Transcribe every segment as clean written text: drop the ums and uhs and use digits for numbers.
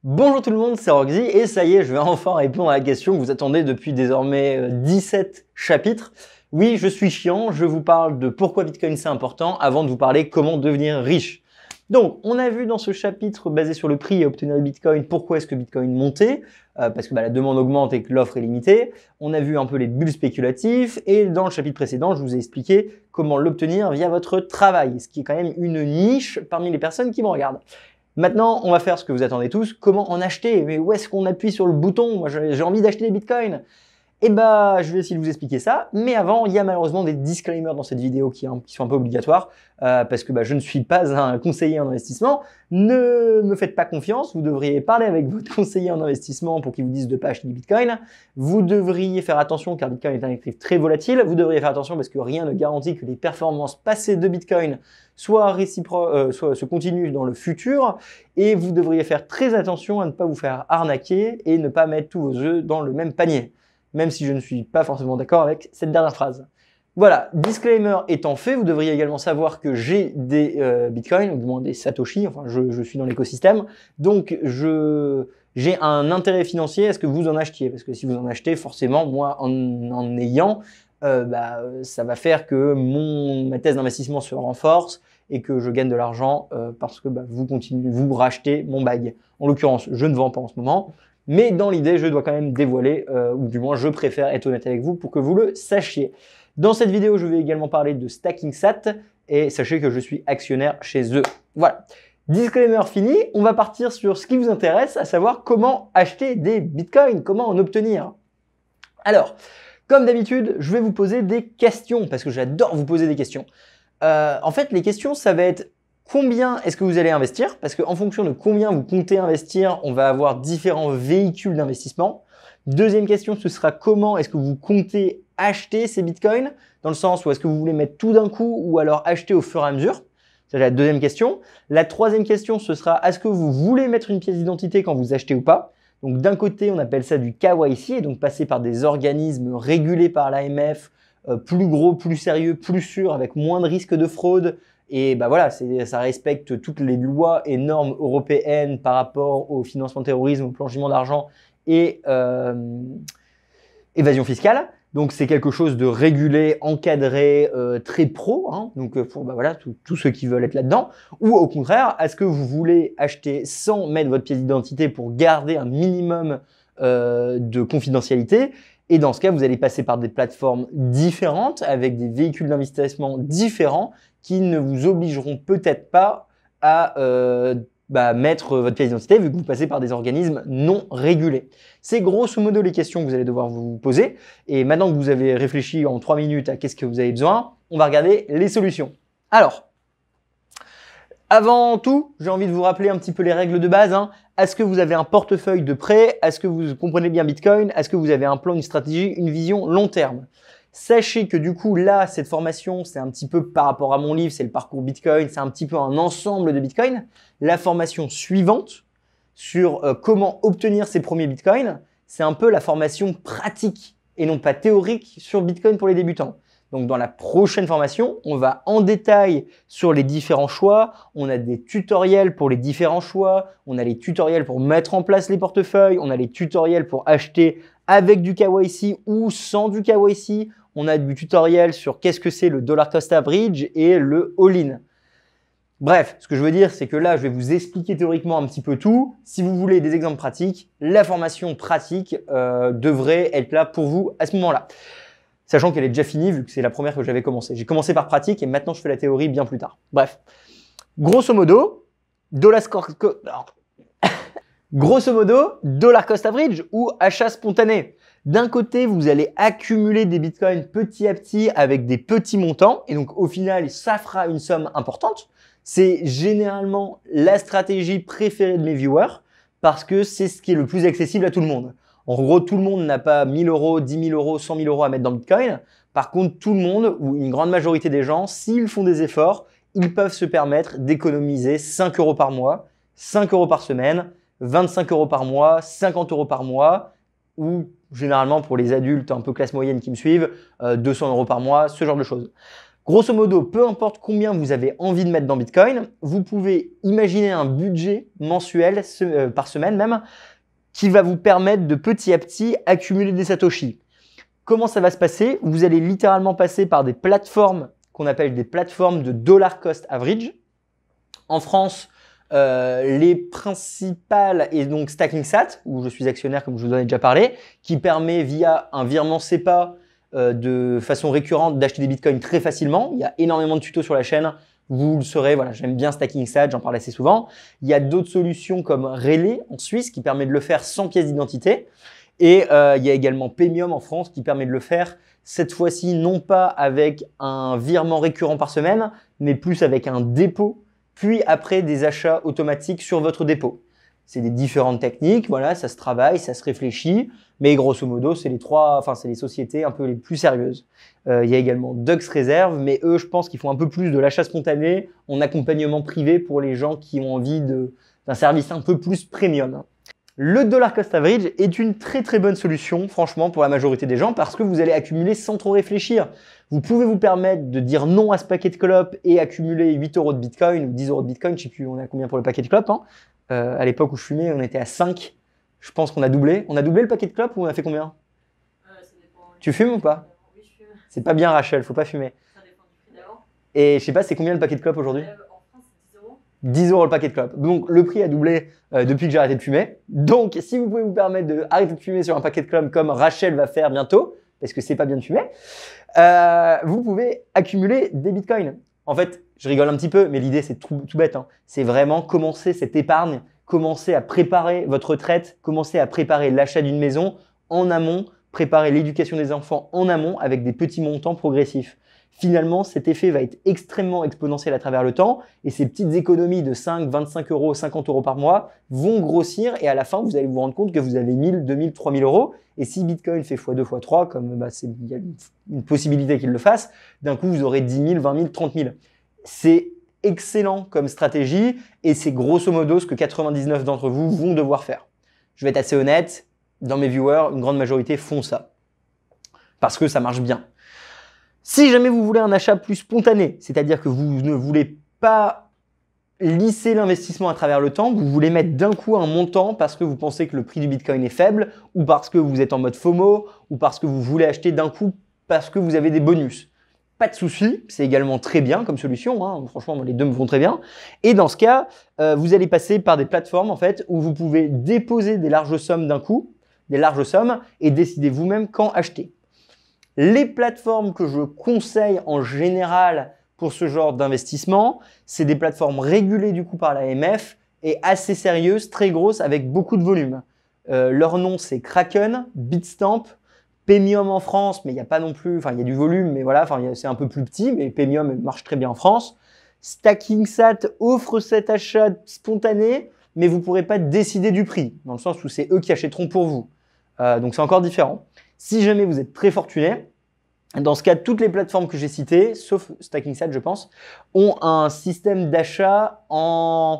Bonjour tout le monde, c'est Roxy et ça y est, je vais enfin répondre à la question que vous attendez depuis désormais 17 chapitres. Oui, je suis chiant, je vous parle de pourquoi Bitcoin c'est important avant de vous parler comment devenir riche. Donc, on a vu dans ce chapitre basé sur le prix et obtenir le Bitcoin, pourquoi est-ce que Bitcoin montait, parce que la demande augmente et que l'offre est limitée. On a vu un peu les bulles spéculatives et dans le chapitre précédent, je vous ai expliqué comment l'obtenir via votre travail, ce qui est quand même une niche parmi les personnes qui me regardent. Maintenant, on va faire ce que vous attendez tous, comment en acheter. Mais où est-ce qu'on appuie sur le bouton? Moi, j'ai envie d'acheter des bitcoins. Eh ben, je vais essayer de vous expliquer ça. Mais avant, il y a malheureusement des disclaimers dans cette vidéo qui sont un peu obligatoires parce que je ne suis pas un conseiller en investissement. Ne me faites pas confiance. Vous devriez parler avec votre conseiller en investissement pour qu'il vous dise de ne pas acheter du bitcoin. Vous devriez faire attention car bitcoin est un actif très volatile. Vous devriez faire attention parce que rien ne garantit que les performances passées de bitcoin soit se continuent dans le futur. Et vous devriez faire très attention à ne pas vous faire arnaquer et ne pas mettre tous vos œufs dans le même panier. Même si je ne suis pas forcément d'accord avec cette dernière phrase. Voilà, disclaimer étant fait, vous devriez également savoir que j'ai des bitcoins, ou du moins des satoshi, enfin je suis dans l'écosystème, donc j'ai un intérêt financier à ce que vous en achetiez, parce que si vous en achetez, forcément, moi en ayant, ça va faire que ma thèse d'investissement se renforce et que je gagne de l'argent parce que vous rachetez mon bag. En l'occurrence, je ne vends pas en ce moment, mais dans l'idée, je dois quand même dévoiler, ou du moins je préfère être honnête avec vous pour que vous le sachiez. Dans cette vidéo, je vais également parler de StackingSat et sachez que je suis actionnaire chez eux. Voilà. Disclaimer fini, on va partir sur ce qui vous intéresse, à savoir comment acheter des bitcoins, comment en obtenir. Alors, comme d'habitude, je vais vous poser des questions parce que j'adore vous poser des questions. En fait, les questions, ça va être combien est-ce que vous allez investir? Parce qu'en fonction de combien vous comptez investir, on va avoir différents véhicules d'investissement. Deuxième question, ce sera comment est-ce que vous comptez acheter ces bitcoins? Dans le sens où est-ce que vous voulez mettre tout d'un coup ou alors acheter au fur et à mesure? C'est la deuxième question. La troisième question, ce sera est-ce que vous voulez mettre une pièce d'identité quand vous achetez ou pas? Donc d'un côté, on appelle ça du KYC, et donc passer par des organismes régulés par l'AMF, plus gros, plus sérieux, plus sûr, avec moins de risques de fraude. Et voilà, ça respecte toutes les lois et normes européennes par rapport au financement de terrorisme, au blanchiment d'argent et évasion fiscale. Donc c'est quelque chose de régulé, encadré, très pro, hein, donc pour tous ceux qui veulent être là-dedans. Ou au contraire, est-ce que vous voulez acheter sans mettre votre pièce d'identité pour garder un minimum de confidentialité? Et dans ce cas, vous allez passer par des plateformes différentes avec des véhicules d'investissement différents qui ne vous obligeront peut-être pas à mettre votre pièce d'identité vu que vous passez par des organismes non régulés. C'est grosso modo les questions que vous allez devoir vous poser. Et maintenant que vous avez réfléchi en 3 minutes à qu'est-ce que vous avez besoin, on va regarder les solutions. Alors, avant tout, j'ai envie de vous rappeler un petit peu les règles de base. Est-ce que vous avez un portefeuille de prêt? Est-ce que vous comprenez bien Bitcoin? Est-ce que vous avez un plan, une stratégie, une vision long terme? Sachez que du coup, là, cette formation, c'est un petit peu par rapport à mon livre, c'est le parcours Bitcoin, c'est un petit peu un ensemble de Bitcoin. La formation suivante sur comment obtenir ses premiers Bitcoins, c'est un peu la formation pratique et non pas théorique sur Bitcoin pour les débutants. Donc dans la prochaine formation, on va en détail sur les différents choix. On a des tutoriels pour les différents choix. On a les tutoriels pour mettre en place les portefeuilles. On a les tutoriels pour acheter avec du KYC ou sans du KYC. On a du tutoriel sur qu'est-ce que c'est le dollar cost average et le all-in. Bref, ce que je veux dire, c'est que là, je vais vous expliquer théoriquement un petit peu tout. Si vous voulez des exemples pratiques, la formation pratique devrait être là pour vous à ce moment-là. Sachant qu'elle est déjà finie vu que c'est la première que j'avais commencé. J'ai commencé par pratique et maintenant je fais la théorie bien plus tard. Bref, grosso modo, dollar cost average ou achat spontané. D'un côté, vous allez accumuler des bitcoins petit à petit avec des petits montants et donc au final, ça fera une somme importante. C'est généralement la stratégie préférée de mes viewers parce que c'est ce qui est le plus accessible à tout le monde. En gros, tout le monde n'a pas 1000 euros, 10 000 euros, 100 000 euros à mettre dans le Bitcoin. Par contre, tout le monde, ou une grande majorité des gens, s'ils font des efforts, ils peuvent se permettre d'économiser 5 euros par mois, 5 euros par semaine, 25 euros par mois, 50 euros par mois, ou généralement pour les adultes un peu classe moyenne qui me suivent, 200 euros par mois, ce genre de choses. Grosso modo, peu importe combien vous avez envie de mettre dans Bitcoin, vous pouvez imaginer un budget mensuel, par semaine même, qui va vous permettre de petit à petit accumuler des satoshis. Comment ça va se passer? Vous allez littéralement passer par des plateformes qu'on appelle des plateformes de dollar cost average. En France, les principales est donc StackingSat, où je suis actionnaire comme je vous en ai déjà parlé, qui permet via un virement SEPA de façon récurrente d'acheter des bitcoins très facilement. Il y a énormément de tutos sur la chaîne. Vous le saurez, voilà, j'aime bien StackingSat, j'en parle assez souvent. Il y a d'autres solutions comme Relay en Suisse qui permet de le faire sans pièce d'identité. Et il y a également Paymium en France qui permet de le faire cette fois-ci non pas avec un virement récurrent par semaine, mais plus avec un dépôt, puis après des achats automatiques sur votre dépôt. C'est des différentes techniques, voilà, ça se travaille, ça se réfléchit, mais grosso modo, c'est les sociétés un peu les plus sérieuses. Il y a également Dux Reserve, mais eux, je pense qu'ils font un peu plus de l'achat spontané en accompagnement privé pour les gens qui ont envie d'un service un peu plus premium. Le dollar cost average est une très très bonne solution, franchement, pour la majorité des gens, parce que vous allez accumuler sans trop réfléchir. Vous pouvez vous permettre de dire non à ce paquet de clopes et accumuler 8 euros de Bitcoin ou 10 euros de Bitcoin, je sais plus on est à combien pour le paquet de clopes. Hein. À l'époque où je fumais, on était à 5. Je pense qu'on a doublé. On a doublé le paquet de clopes ou on a fait combien? Ça dépend. Tu fumes ou pas? Oui, je fume. C'est pas bien Rachel, faut pas fumer. Ça dépend du prix d'avant. Et je sais pas, c'est combien le paquet de clopes aujourd'hui? En France, c'est 10 euros. 10 euros le paquet de clopes. Donc, le prix a doublé depuis que j'ai arrêté de fumer. Donc, si vous pouvez vous permettre d'arrêter de fumer sur un paquet de clopes comme Rachel va faire bientôt, parce que c'est pas bien de fumer, vous pouvez accumuler des bitcoins. En fait, je rigole un petit peu, mais l'idée, c'est tout bête. Hein. C'est vraiment commencer cette épargne, commencer à préparer votre retraite, commencer à préparer l'achat d'une maison en amont, préparer l'éducation des enfants en amont avec des petits montants progressifs. Finalement, cet effet va être extrêmement exponentiel à travers le temps et ces petites économies de 5, 25 euros, 50 euros par mois vont grossir et à la fin, vous allez vous rendre compte que vous avez 1000, 2000, 3000 euros. Et si Bitcoin fait x2, x3, comme il y a une possibilité qu'il le fasse, d'un coup, vous aurez 10 000, 20 000, 30 000. C'est excellent comme stratégie et c'est grosso modo ce que 99 d'entre vous vont devoir faire. Je vais être assez honnête, dans mes viewers, une grande majorité font ça parce que ça marche bien. Si jamais vous voulez un achat plus spontané, c'est-à-dire que vous ne voulez pas lisser l'investissement à travers le temps, vous voulez mettre d'un coup un montant parce que vous pensez que le prix du Bitcoin est faible ou parce que vous êtes en mode FOMO ou parce que vous voulez acheter d'un coup parce que vous avez des bonus. Pas de souci, c'est également très bien comme solution, hein. Franchement, les deux me vont très bien. Et dans ce cas, vous allez passer par des plateformes en fait où vous pouvez déposer des larges sommes d'un coup, des larges sommes et décider vous-même quand acheter. Les plateformes que je conseille en général pour ce genre d'investissement, c'est des plateformes régulées du coup par l'AMF et assez sérieuses, très grosses, avec beaucoup de volume. Leur nom, c'est Kraken, Bitstamp, Paymium en France, mais il n'y a pas non plus, il y a du volume, mais voilà, c'est un peu plus petit, mais Paymium marche très bien en France. StackingSat offre cet achat spontané, mais vous ne pourrez pas décider du prix, dans le sens où c'est eux qui achèteront pour vous. Donc c'est encore différent. Si jamais vous êtes très fortuné, dans ce cas, toutes les plateformes que j'ai citées, sauf StackingSat, je pense, ont un système d'achat un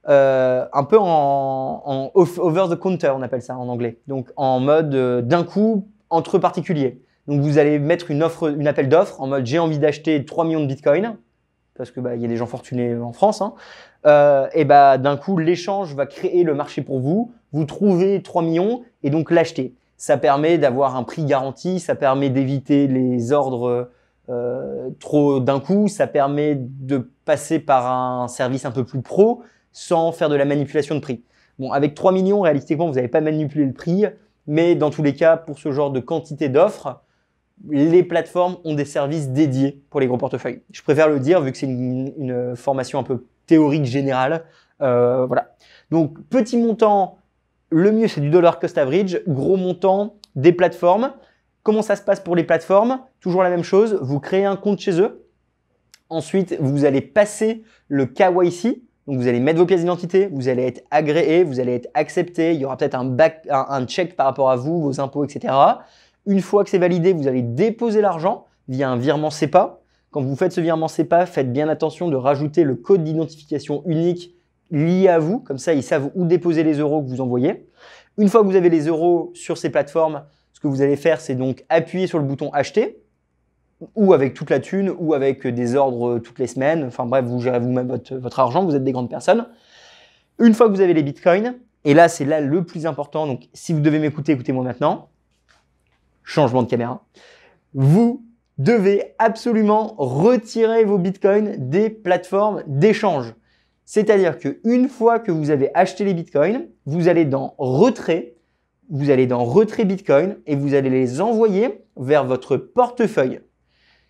peu en over the counter, on appelle ça en anglais. Donc en mode d'un coup entre particuliers. Donc vous allez mettre une appel d'offres en mode j'ai envie d'acheter 3 millions de bitcoins, parce que y a des gens fortunés en France. Hein. Et d'un coup, l'échange va créer le marché pour vous. Vous trouvez 3 millions et donc l'acheter. Ça permet d'avoir un prix garanti, ça permet d'éviter les ordres trop d'un coup, ça permet de passer par un service un peu plus pro sans faire de la manipulation de prix. Bon, avec 3 millions, réalistiquement, vous n'avez pas manipulé le prix, mais dans tous les cas, pour ce genre de quantité d'offres, les plateformes ont des services dédiés pour les gros portefeuilles. Je préfère le dire vu que c'est une formation un peu théorique générale. Voilà. Donc, petit montant. Le mieux, c'est du dollar cost average. Gros montant, des plateformes. Comment ça se passe pour les plateformes? Toujours la même chose. Vous créez un compte chez eux. Ensuite, vous allez passer le KYC. Donc, vous allez mettre vos pièces d'identité. Vous allez être agréé. Vous allez être accepté. Il y aura peut-être un check par rapport à vous, vos impôts, etc. Une fois que c'est validé, vous allez déposer l'argent via un virement SEPA. Quand vous faites ce virement SEPA, faites bien attention de rajouter le code d'identification unique liés à vous, comme ça ils savent où déposer les euros que vous envoyez. Une fois que vous avez les euros sur ces plateformes, ce que vous allez faire, c'est donc appuyer sur le bouton acheter. ou avec toute la thune, ou avec des ordres toutes les semaines. Enfin bref, vous gérez vous-même votre argent, vous êtes des grandes personnes. Une fois que vous avez les bitcoins, et là c'est là le plus important, donc si vous devez m'écouter, écoutez-moi maintenant. Changement de caméra. Vous devez absolument retirer vos bitcoins des plateformes d'échange. C'est-à-dire qu'une fois que vous avez acheté les bitcoins, vous allez dans retrait bitcoin et vous allez les envoyer vers votre portefeuille.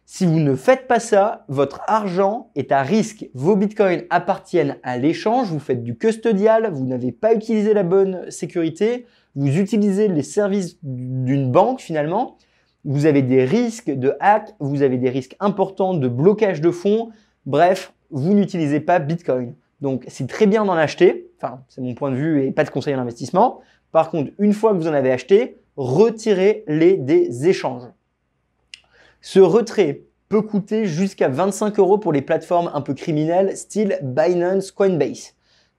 Si vous ne faites pas ça, votre argent est à risque. Vos bitcoins appartiennent à l'échange, vous faites du custodial, vous n'avez pas utilisé la bonne sécurité, vous utilisez les services d'une banque finalement, vous avez des risques de hack, vous avez des risques importants de blocage de fonds, bref, vous n'utilisez pas Bitcoin. Donc c'est très bien d'en acheter, enfin c'est mon point de vue et pas de conseil à l'investissement. Par contre, une fois que vous en avez acheté, retirez-les des échanges. Ce retrait peut coûter jusqu'à 25 € pour les plateformes un peu criminelles, style Binance, Coinbase.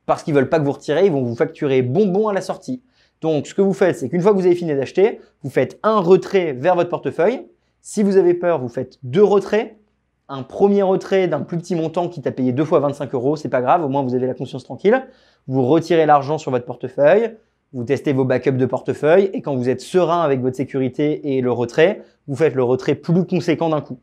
Parce qu'ils veulent pas que vous retirez, ils vont vous facturer bonbon à la sortie. Donc, ce que vous faites, c'est qu'une fois que vous avez fini d'acheter, vous faites un retrait vers votre portefeuille. Si vous avez peur, vous faites 2 retraits. Un premier retrait d'un plus petit montant qui t'a payé 2 fois 25 €, c'est pas grave, au moins vous avez la conscience tranquille. Vous retirez l'argent sur votre portefeuille, vous testez vos backups de portefeuille et quand vous êtes serein avec votre sécurité et le retrait, vous faites le retrait plus conséquent d'un coup.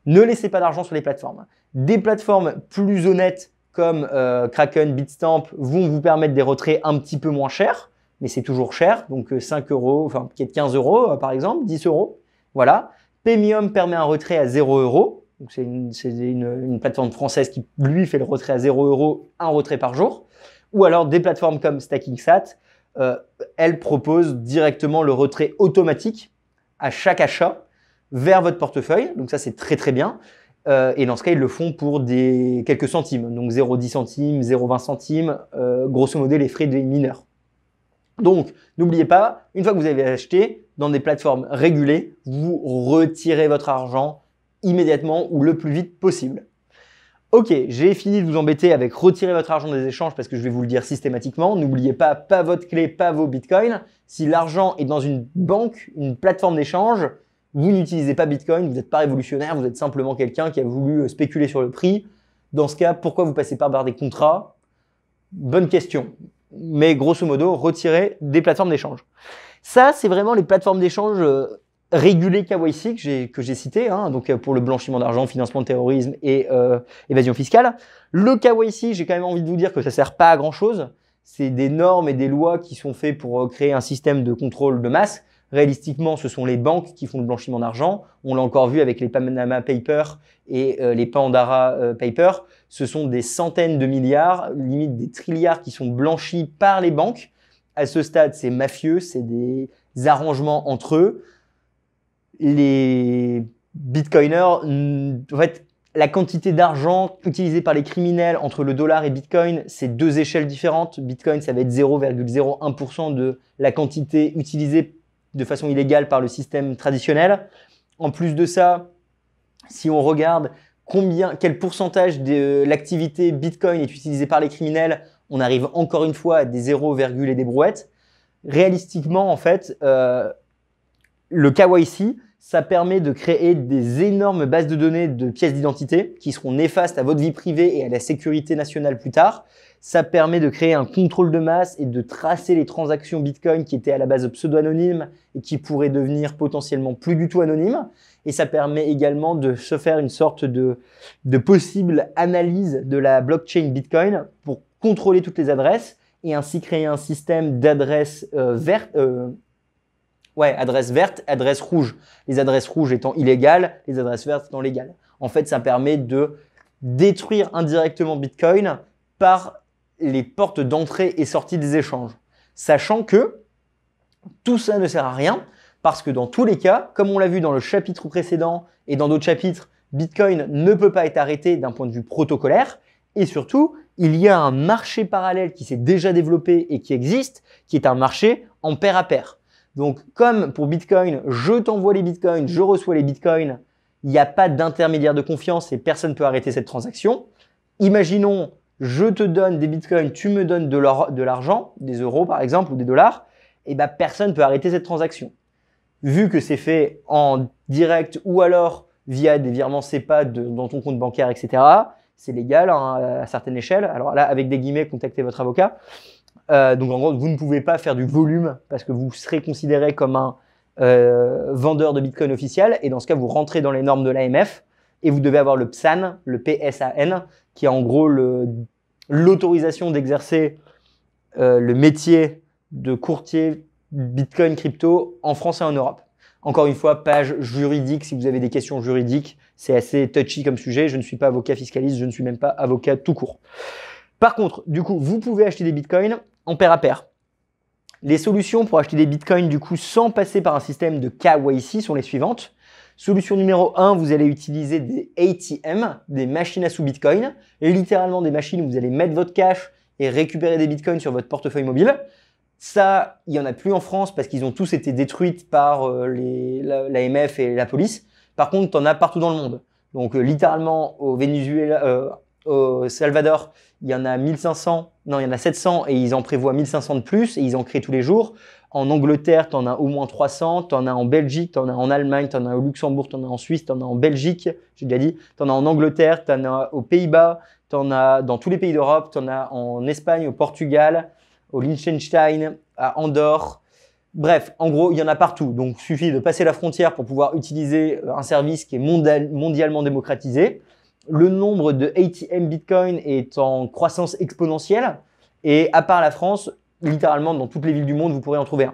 Ne laissez pas d'argent sur les plateformes. Des plateformes plus honnêtes comme Kraken, Bitstamp vont vous permettre des retraits un petit peu moins chers, mais c'est toujours cher, donc 5 €, enfin peut-être 15 € par exemple, 10 €. Voilà. Paymium permet un retrait à 0 €. Donc c'est une plateforme française qui lui fait le retrait à 0 €, un retrait par jour. Ou alors des plateformes comme StackingSat, elles proposent directement le retrait automatique à chaque achat vers votre portefeuille. Donc ça c'est très très bien. Et dans ce cas ils le font pour quelques centimes, donc 0,10 centimes, 0,20 centimes, grosso modo les frais des mineurs. Donc, n'oubliez pas, une fois que vous avez acheté dans des plateformes régulées, vous retirez votre argent immédiatement ou le plus vite possible. Ok, j'ai fini de vous embêter avec retirer votre argent des échanges parce que je vais vous le dire systématiquement. N'oubliez pas votre clé, pas vos bitcoins. Si l'argent est dans une banque, une plateforme d'échange, vous n'utilisez pas Bitcoin, vous n'êtes pas révolutionnaire, vous êtes simplement quelqu'un qui a voulu spéculer sur le prix. Dans ce cas, pourquoi vous passez par des contrats? Bonne question. Mais grosso modo, retirer des plateformes d'échange. Ça, c'est vraiment les plateformes d'échange régulées KYC que j'ai citées, hein, donc pour le blanchiment d'argent, financement de terrorisme et évasion fiscale. Le KYC, j'ai quand même envie de vous dire que ça sert pas à grand chose. C'est des normes et des lois qui sont faites pour créer un système de contrôle de masse. Réalistiquement, ce sont les banques qui font le blanchiment d'argent. On l'a encore vu avec les Panama Papers et les Pandora Papers. Ce sont des centaines de milliards, limite des trilliards qui sont blanchis par les banques. À ce stade, c'est mafieux, c'est des arrangements entre eux. Les bitcoiners, en fait, la quantité d'argent utilisée par les criminels entre le dollar et Bitcoin, c'est deux échelles différentes. Bitcoin, ça va être 0,01% de la quantité utilisée de façon illégale par le système traditionnel. En plus de ça, si on regarde quel pourcentage de l'activité Bitcoin est utilisé par les criminels, on arrive encore une fois à des 0, et des brouettes. Réalistiquement, en fait, le KYC, ça permet de créer des énormes bases de données de pièces d'identité qui seront néfastes à votre vie privée et à la sécurité nationale plus tard. Ça permet de créer un contrôle de masse et de tracer les transactions Bitcoin qui étaient à la base pseudo-anonymes et qui pourraient devenir potentiellement plus du tout anonymes. Et ça permet également de se faire une sorte de possible analyse de la blockchain Bitcoin pour contrôler toutes les adresses et ainsi créer un système d'adresses vertes, adresses vertes, adresses rouges. Les adresses rouges étant illégales, les adresses vertes étant légales. En fait, ça permet de détruire indirectement Bitcoin par les portes d'entrée et sortie des échanges. Sachant que tout ça ne sert à rien parce que dans tous les cas, comme on l'a vu dans le chapitre précédent et dans d'autres chapitres, Bitcoin ne peut pas être arrêté d'un point de vue protocolaire. Et surtout, il y a un marché parallèle qui s'est déjà développé et qui existe, qui est un marché en pair à pair. Donc, comme pour Bitcoin, je t'envoie les Bitcoins, je reçois les Bitcoins, il n'y a pas d'intermédiaire de confiance et personne ne peut arrêter cette transaction. Imaginons, je te donne des Bitcoins, tu me donnes de l'argent, des euros par exemple ou des dollars, et personne ne peut arrêter cette transaction. Vu que c'est fait en direct ou alors via des virements SEPA dans ton compte bancaire, etc. C'est légal hein, à certaines échelles. Alors là, avec des guillemets, contactez votre avocat. Donc en gros, vous ne pouvez pas faire du volume parce que vous serez considéré comme un vendeur de Bitcoin officiel. Et dans ce cas, vous rentrez dans les normes de l'AMF et vous devez avoir le PSAN, le PSAN, qui est en gros l'autorisation d'exercer le métier de courtier Bitcoin crypto en France et en Europe. Encore une fois, page juridique, si vous avez des questions juridiques, c'est assez touchy comme sujet. Je ne suis pas avocat fiscaliste, je ne suis même pas avocat tout court. Par contre, du coup, vous pouvez acheter des bitcoins en pair à pair. Les solutions pour acheter des bitcoins, du coup, sans passer par un système de KYC sont les suivantes. Solution numéro 1, vous allez utiliser des ATM, des machines à sous bitcoin, et littéralement des machines où vous allez mettre votre cash et récupérer des bitcoins sur votre portefeuille mobile. Ça, il n'y en a plus en France parce qu'ils ont tous été détruits par l'AMF et la police. Par contre, tu en as partout dans le monde. Donc, littéralement, au Venezuela, au Salvador, il y en a 1500, non, il y en a 700 et ils en prévoient 1500 de plus et ils en créent tous les jours. En Angleterre, tu en as au moins 300, tu en as en Belgique, tu en as en Allemagne, tu en as au Luxembourg, tu en as en Suisse, tu en as en Belgique, j'ai déjà dit, tu en as en Angleterre, tu en as aux Pays-Bas, tu en as dans tous les pays d'Europe, tu en as en Espagne, au Portugal, au Liechtenstein, à Andorre. Bref, en gros, il y en a partout. Donc, il suffit de passer la frontière pour pouvoir utiliser un service qui est mondialement démocratisé. Le nombre de ATM Bitcoin est en croissance exponentielle. Et à part la France, littéralement, dans toutes les villes du monde, vous pourrez en trouver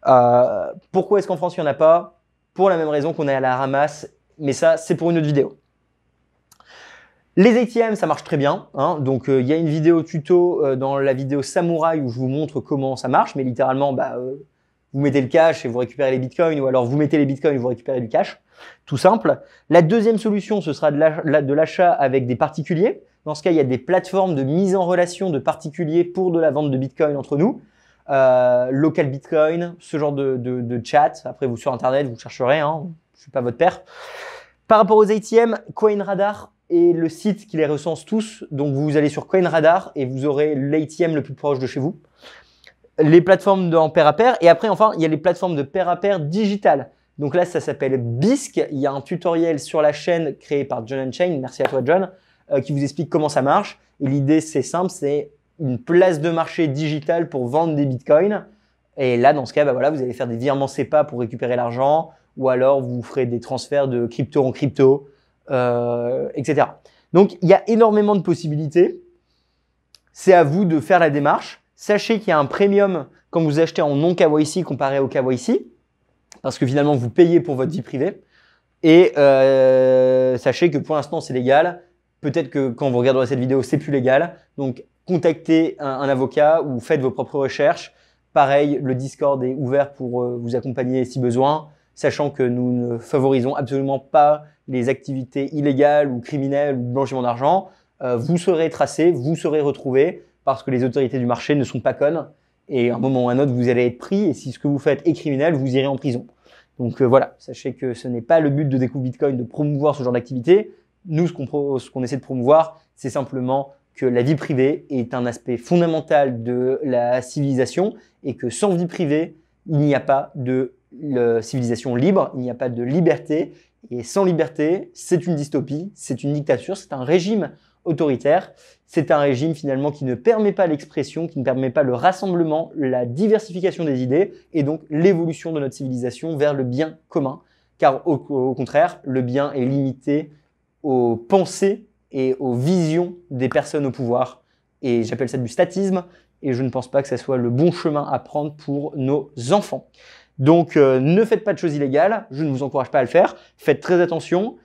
un. Pourquoi est-ce qu'en France, il n'y en a pas? Pour la même raison qu'on est à la ramasse. Mais ça, c'est pour une autre vidéo. Les ATM, ça marche très bien. Hein. Donc, il y a une vidéo tuto dans la vidéo Samouraï où je vous montre comment ça marche. Mais littéralement, vous mettez le cash et vous récupérez les bitcoins. Ou alors, vous mettez les bitcoins et vous récupérez du cash. Tout simple. La deuxième solution, ce sera de l'achat avec des particuliers. Dans ce cas, il y a des plateformes de mise en relation de particuliers pour de la vente de bitcoin entre nous. Local Bitcoin, ce genre de chat. Après, vous sur Internet, vous chercherez. Hein. Je ne suis pas votre père. Par rapport aux ATM, CoinRadar est le site qui les recense tous. Donc, vous allez sur CoinRadar et vous aurez l'ATM le plus proche de chez vous. Les plateformes en pair à pair. Et après, enfin, il y a les plateformes de pair à pair digitales. Donc là, ça s'appelle Bisq. Il y a un tutoriel sur la chaîne créé par John Unchained. Merci à toi, John, qui vous explique comment ça marche. Et l'idée, c'est simple, c'est une place de marché digitale pour vendre des bitcoins. Et là, dans ce cas, voilà, vous allez faire des virements SEPA pour récupérer l'argent, ou alors vous ferez des transferts de crypto en crypto, etc. Donc, il y a énormément de possibilités. C'est à vous de faire la démarche. Sachez qu'il y a un premium quand vous achetez en non KYC comparé au KYC, parce que finalement, vous payez pour votre vie privée. Et sachez que pour l'instant, c'est légal. Peut-être que quand vous regarderez cette vidéo, c'est plus légal. Donc, contactez un avocat ou faites vos propres recherches. Pareil, le Discord est ouvert pour vous accompagner si besoin, sachant que nous ne favorisons absolument pas les activités illégales ou criminelles ou blanchiment d'argent. Vous serez tracé, vous serez retrouvé parce que les autorités du marché ne sont pas connes. Et à un moment ou à un autre, vous allez être pris. Et si ce que vous faites est criminel, vous irez en prison. Donc voilà, sachez que ce n'est pas le but de Découvre Bitcoin de promouvoir ce genre d'activité. Nous, ce qu'on essaie de promouvoir, c'est simplement que la vie privée est un aspect fondamental de la civilisation et que sans vie privée, il n'y a pas de civilisation libre, il n'y a pas de liberté. Et sans liberté, c'est une dystopie, c'est une dictature, c'est un régime autoritaire. C'est un régime finalement qui ne permet pas l'expression, qui ne permet pas le rassemblement, la diversification des idées et donc l'évolution de notre civilisation vers le bien commun. Car au contraire, le bien est limité aux pensées et aux visions des personnes au pouvoir. Et j'appelle ça du statisme et je ne pense pas que ça soit le bon chemin à prendre pour nos enfants. Donc ne faites pas de choses illégales, je ne vous encourage pas à le faire, faites très attention.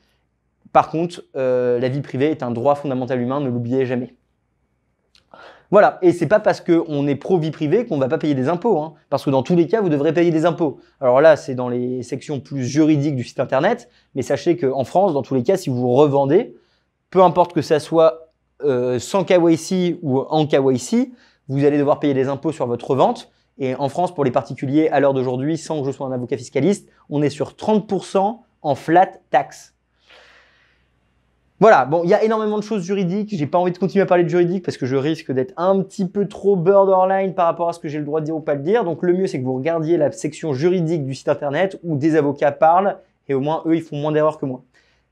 Par contre, la vie privée est un droit fondamental humain, ne l'oubliez jamais. Voilà, et c'est pas parce qu'on est pro-vie privée qu'on va pas payer des impôts, hein, parce que dans tous les cas, vous devrez payer des impôts. Alors là, c'est dans les sections plus juridiques du site internet, mais sachez qu'en France, dans tous les cas, si vous revendez, peu importe que ça soit sans KYC ou en KYC, vous allez devoir payer des impôts sur votre revente. Et en France, pour les particuliers, à l'heure d'aujourd'hui, sans que je sois un avocat fiscaliste, on est sur 30% en flat tax. Voilà, bon, il y a énormément de choses juridiques. J'ai pas envie de continuer à parler de juridique parce que je risque d'être un petit peu trop borderline par rapport à ce que j'ai le droit de dire ou pas de dire. Donc, le mieux, c'est que vous regardiez la section juridique du site internet où des avocats parlent et au moins, eux, ils font moins d'erreurs que moi.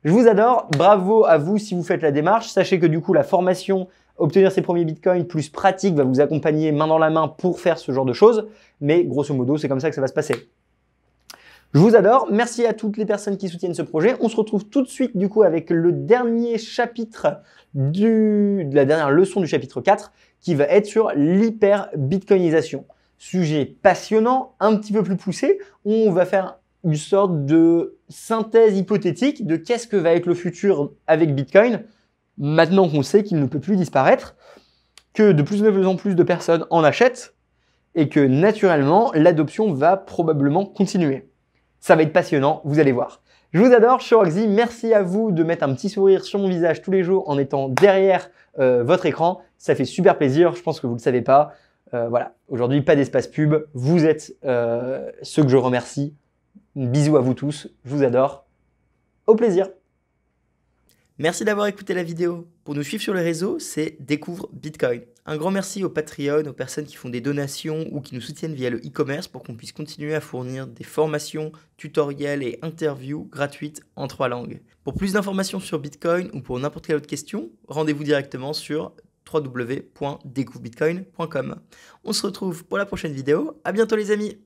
Je vous adore, bravo à vous si vous faites la démarche. Sachez que du coup, la formation obtenir ses premiers bitcoins plus pratique va vous accompagner main dans la main pour faire ce genre de choses. Mais grosso modo, c'est comme ça que ça va se passer. Je vous adore, merci à toutes les personnes qui soutiennent ce projet. On se retrouve tout de suite du coup avec le dernier chapitre de la dernière leçon du chapitre 4 qui va être sur l'hyper-bitcoinisation. Sujet passionnant, un petit peu plus poussé. On va faire une sorte de synthèse hypothétique de qu'est-ce que va être le futur avec Bitcoin maintenant qu'on sait qu'il ne peut plus disparaître, que de plus en plus de personnes en achètent et que naturellement l'adoption va probablement continuer. Ça va être passionnant, vous allez voir. Je vous adore, je suis Roxy, merci à vous de mettre un petit sourire sur mon visage tous les jours en étant derrière votre écran. Ça fait super plaisir, je pense que vous ne le savez pas. Voilà, aujourd'hui pas d'espace pub, vous êtes ceux que je remercie. Bisous à vous tous, je vous adore. Au plaisir. Merci d'avoir écouté la vidéo. Pour nous suivre sur les réseaux, c'est Découvre Bitcoin. Un grand merci aux Patreon, aux personnes qui font des donations ou qui nous soutiennent via le e-commerce pour qu'on puisse continuer à fournir des formations, tutoriels et interviews gratuites en 3 langues. Pour plus d'informations sur Bitcoin ou pour n'importe quelle autre question, rendez-vous directement sur www.découvrebitcoin.com. On se retrouve pour la prochaine vidéo. À bientôt les amis!